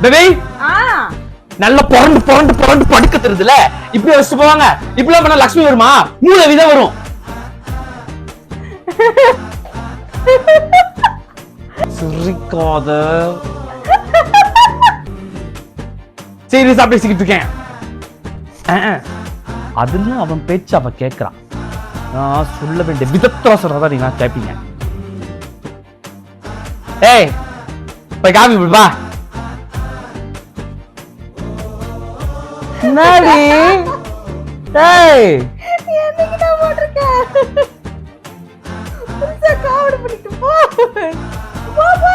Baby நல்ல புரண்டு புரண்டு புரண்டு படுக்க தெரியுதுல, இப்படி வச்சுட்டு போவாங்க. இப்படிலாம் பண்ணா லட்சுமி வருமா? மூலவி தான் வரும். சிரிக்காத. சீரியஸா பேசிக்கிட்டு இருக்கேன். அதுல அவன் பேச்சு அவ கேட்கிறான். நான் சொல்ல வேண்டிய விதத்துல சொல்றதா நீங்க கேட்பீங்க. ஏய் போய் காபி விடுவா. என்னடி? ஏய் என்னைக்கு நான் போட்டிருக்கேன்? புதுசா காவடி பண்ணிட்டு போ. போ போ.